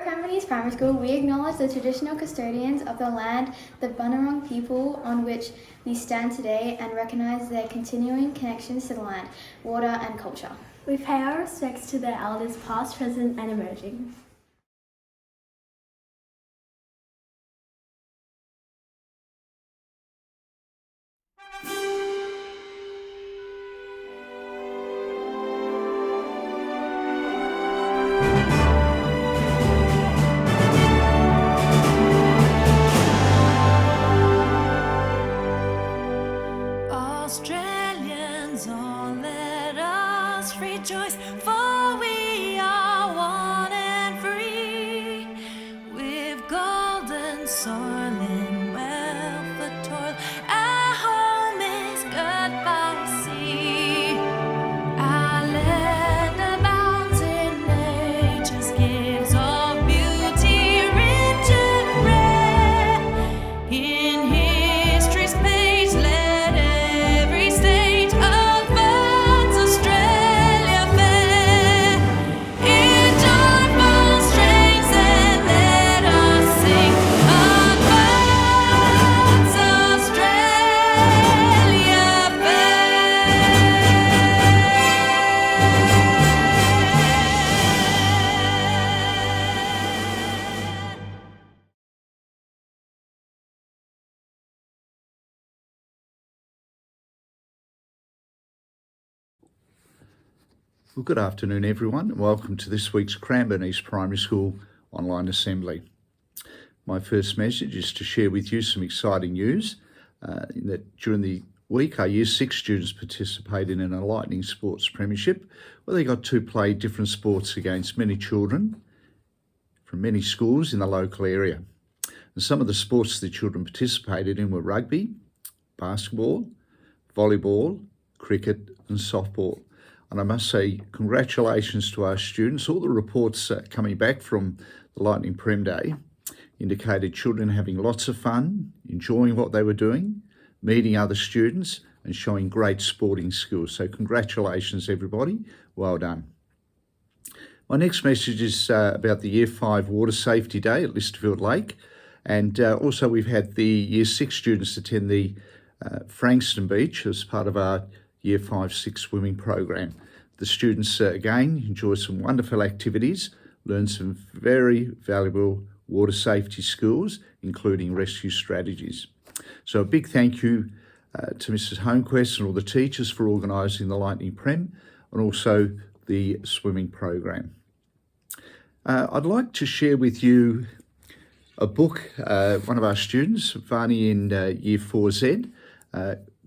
Cranbourne East Primary School, we acknowledge the traditional custodians of the land, the Bunurong people on which we stand today, and recognise their continuing connections to the land, water and culture. We pay our respects to their elders past, present and emerging. Australians, all let us rejoice, for we are one and free, with golden soil and wealth for toil. Our home is good by sea. Our land abounds in nature's gifts of beauty, rich and rare. In history's page, let every state of birds Australia fair. In joyful strains, and let us sing of birds Australia fair. Well, good afternoon, everyone, and welcome to this week's Cranbourne East Primary School online assembly. My first message is to share with you some exciting news that during the week our Year 6 students participated in a Lightning Sports Premiership where they got to play different sports against many children from many schools in the local area. And some of the sports the children participated in were rugby, basketball, volleyball, cricket and softball. And I must say congratulations to our students. All the reports coming back from the Lightning Prem Day indicated children having lots of fun, enjoying what they were doing, meeting other students and showing great sporting skills. So congratulations everybody, well done. My next message is about the Year 5 Water Safety Day at Listerfield Lake. And also we've had the Year 6 students attend the Frankston Beach as part of our Year 5-6 swimming program. The students again enjoyed some wonderful activities, learned some very valuable water safety skills, including rescue strategies. So a big thank you to Mrs. Homequest and all the teachers for organising the Lightning Prem and also the swimming program. I'd like to share with you a book one of our students, Vani in Year 4Z,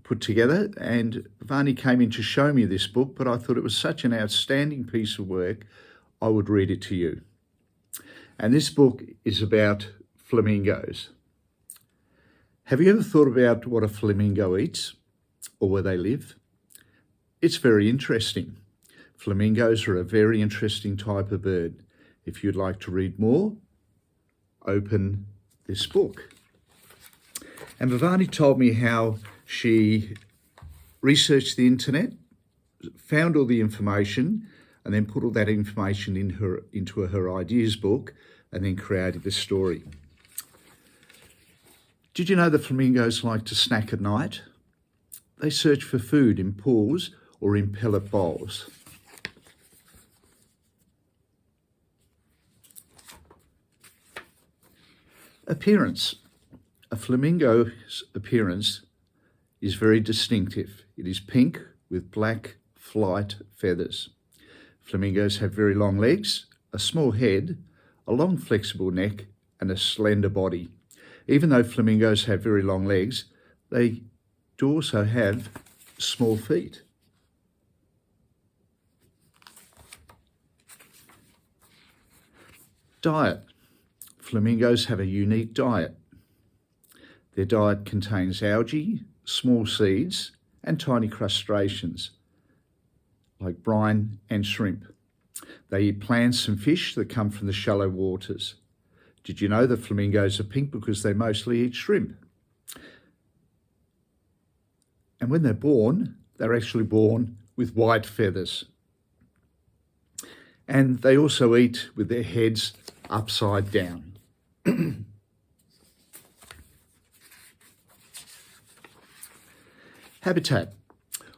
put together, and Vani came in to show me this book, but I thought it was such an outstanding piece of work, I would read it to you. And this book is about flamingos. Have you ever thought about what a flamingo eats or where they live? It's very interesting. Flamingos are a very interesting type of bird. If you'd like to read more, open this book. And Vivani told me how she researched the internet, found all the information, and then put all that information into her ideas book, and then created the story. Did you know that flamingos like to snack at night? They search for food in pools or in pellet bowls. Appearance. A flamingo's appearance is very distinctive. It is pink with black flight feathers. Flamingos have very long legs, a small head, a long flexible neck and a slender body. Even though flamingos have very long legs, they do also have small feet. Diet. Flamingos have a unique diet. Their diet contains algae, small seeds, and tiny crustaceans, like brine and shrimp. They eat plants and fish that come from the shallow waters. Did you know that flamingos are pink because they mostly eat shrimp? And when they're actually born with white feathers. and they also eat with their heads upside down. Habitat.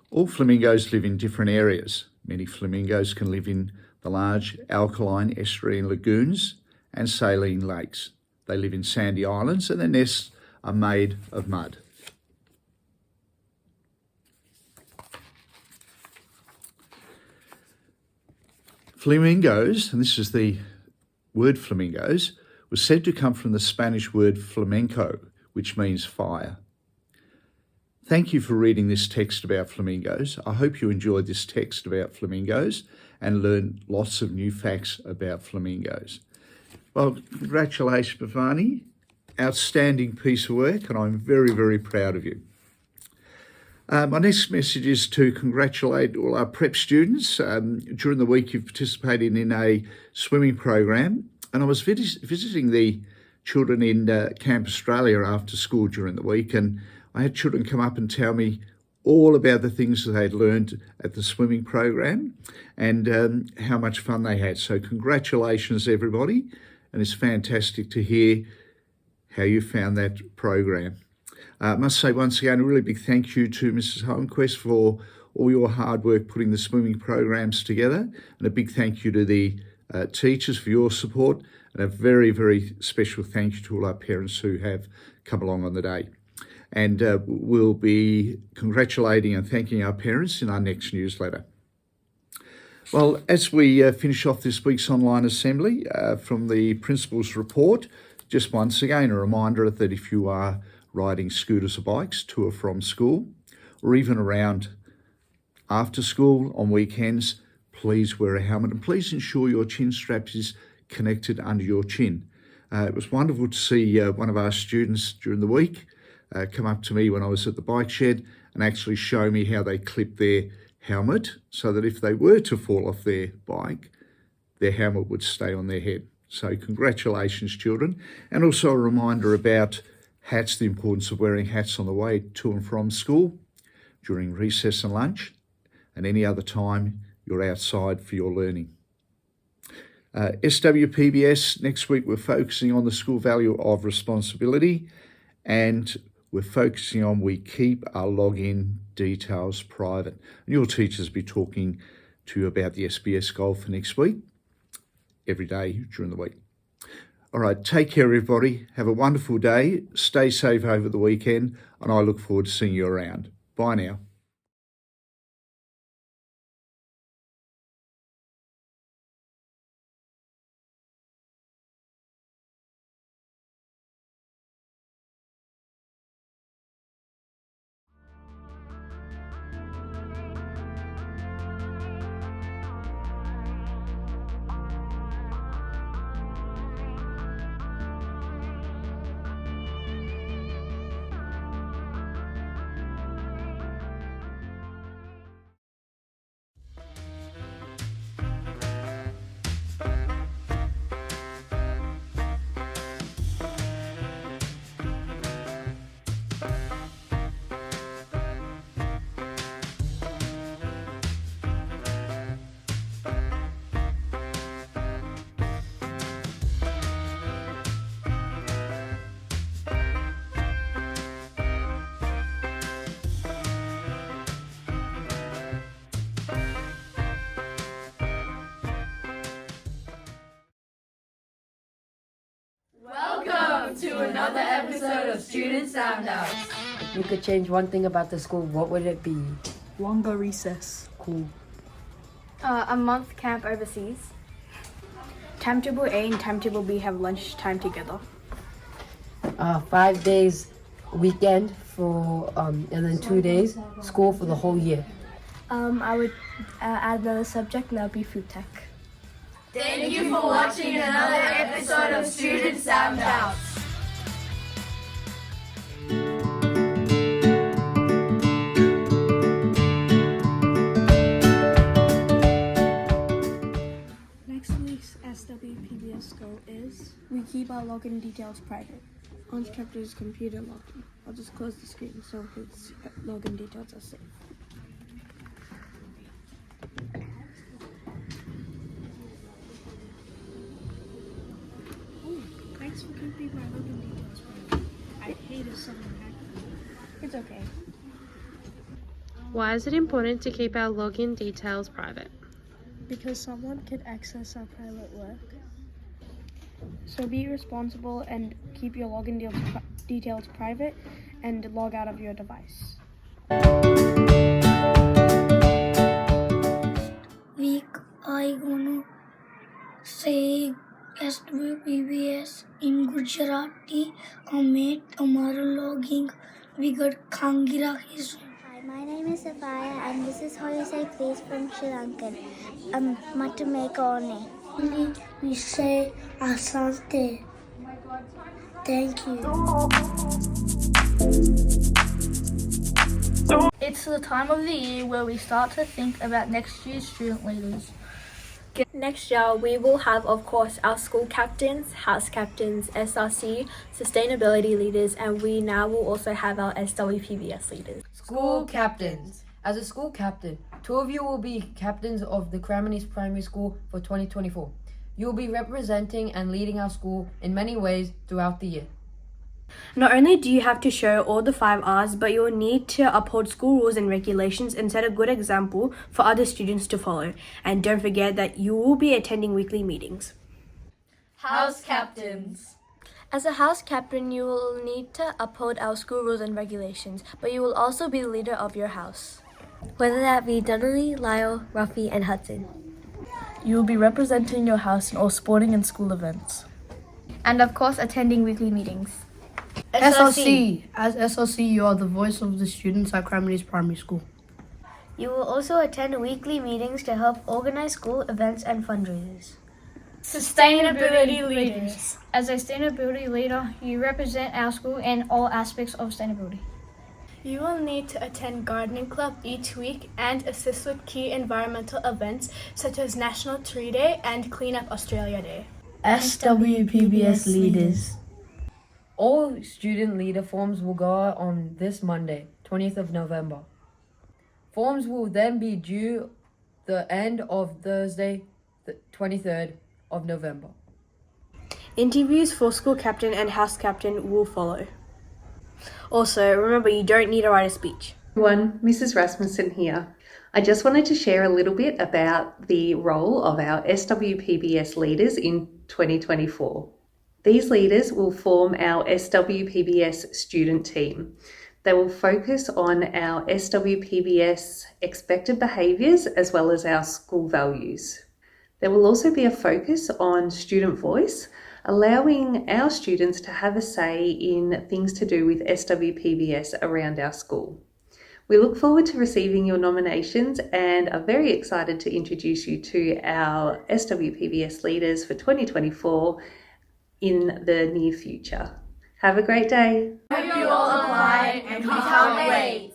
All flamingos live in different areas. Many flamingos can live in the large alkaline estuarine lagoons and saline lakes. They live in sandy islands and their nests are made of mud. Flamingos, and this is the word flamingos, was said to come from the Spanish word flamenco, which means fire. Thank you for reading this text about flamingos. I hope you enjoyed this text about flamingos and learned lots of new facts about flamingos. Well, congratulations, Bhavani. Outstanding piece of work, and I'm very, very proud of you. My next message is to congratulate all our prep students. During the week, you've participated in a swimming program, and I was visiting the children in Camp Australia after school during the week, and I had children come up and tell me all about the things that they'd learned at the swimming program and how much fun they had. So congratulations, everybody, and it's fantastic to hear how you found that program. I must say once again, a really big thank you to Mrs. Holmquist for all your hard work putting the swimming programs together, and a big thank you to the teachers for your support, and a very, very special thank you to all our parents who have come along on the day. And we'll be congratulating and thanking our parents in our next newsletter. Well, as we finish off this week's online assembly from the principal's report, just once again a reminder that if you are riding scooters or bikes to or from school, or even around after school on weekends, please wear a helmet and please ensure your chin strap is connected under your chin. It was wonderful to see one of our students during the week come up to me when I was at the bike shed and actually show me how they clip their helmet so that if they were to fall off their bike, their helmet would stay on their head. So congratulations, children. And also a reminder about hats, the importance of wearing hats on the way to and from school, during recess and lunch, and any other time you're outside for your learning. SWPBS, next week we're focusing on the school value of responsibility, and we're focusing on we keep our login details private. And your teachers will be talking to you about the SBS goal for next week, every day during the week. All right, take care, everybody. Have a wonderful day. Stay safe over the weekend, and I look forward to seeing you around. Bye now. Welcome to another episode of Student Soundouts. If you could change one thing about the school, what would it be? Longer recess. Cool. A month camp overseas. Timetable A and timetable B have lunchtime together. 5 days weekend for and then 2 days school for the whole year. I would add another subject, and that would be food tech. Thank you for watching another episode of Student Soundouts. Next week's SWPBS goal is we keep our login details private. Instructor's computer login. I'll just close the screen so his login details are safe. Thanks for keeping my login details private. I'd hate if someone hacked them. It's okay. Why is it important to keep our login details private? Because someone could access our private work. So be responsible and keep your login details private and log out of your device. Week I gonna say SWPBS in Gujarati hame tomorrow logging vigar khangi rakhisu. Hi, my name is Sophia and this is how you say please from Sri Lankan. Matamekone. We say asante. Thank you. It's the time of the year where we start to think about next year's student leaders. Next year, we will have, of course, our school captains, house captains, SRC, sustainability leaders, and we now will also have our SWPBS leaders. School captains. As a school captain, 2 of you will be captains of the Cranbourne East Primary School for 2024. You will be representing and leading our school in many ways throughout the year. Not only do you have to show all the 5 R's, but you will need to uphold school rules and regulations and set a good example for other students to follow. And don't forget that you will be attending weekly meetings. House captains. As a house captain, you will need to uphold our school rules and regulations, but you will also be the leader of your house. Whether that be Dudley, Lyle, Ruffy, and Hudson. You will be representing your house in all sporting and school events. And of course, attending weekly meetings. SLC. As SLC, you are the voice of the students at Cranbourne East Primary School. You will also attend weekly meetings to help organize school events and fundraisers. Sustainability leaders. As a sustainability leader, you represent our school in all aspects of sustainability. You will need to attend gardening club each week and assist with key environmental events such as National Tree Day and Clean Up Australia Day. SWPBS leaders. All student leader forms will go out on this Monday, 20th of November. Forms will then be due the end of Thursday, the 23rd of November. Interviews for school captain and house captain will follow. Also, remember you don't need to write a speech. Everyone, Mrs. Rasmussen here. I just wanted to share a little bit about the role of our SWPBS leaders in 2024. These leaders will form our SWPBS student team. They will focus on our SWPBS expected behaviours as well as our school values. There will also be a focus on student voice, allowing our students to have a say in things to do with SWPBS around our school. We look forward to receiving your nominations and are very excited to introduce you to our SWPBS leaders for 2024 in the near future. Have a great day. Hope you all apply and we can't wait.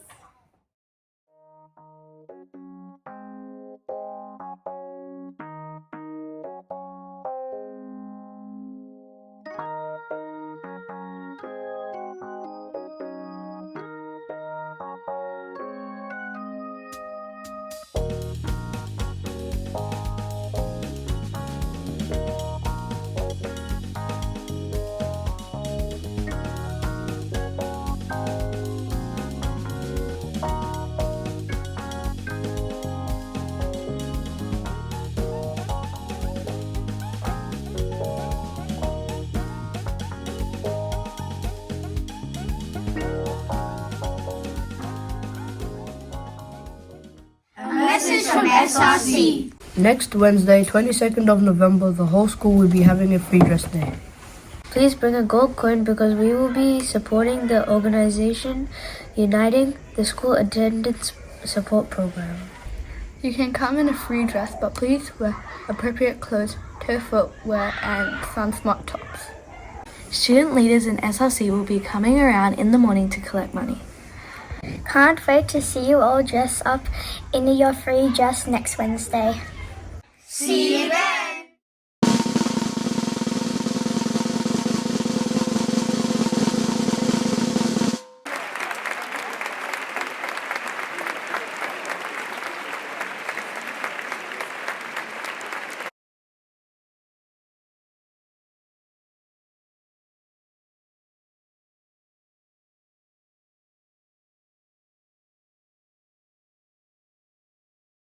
Message from SRC. Next Wednesday, 22nd of November, the whole school will be having a free dress day. Please bring a gold coin because we will be supporting the organization Uniting the School Attendance Support Program. You can come in a free dress, but please wear appropriate clothes, toe footwear, and some smart tops. Student leaders in SRC will be coming around in the morning to collect money. Can't wait to see you all dressed up in your free dress next Wednesday. See you there!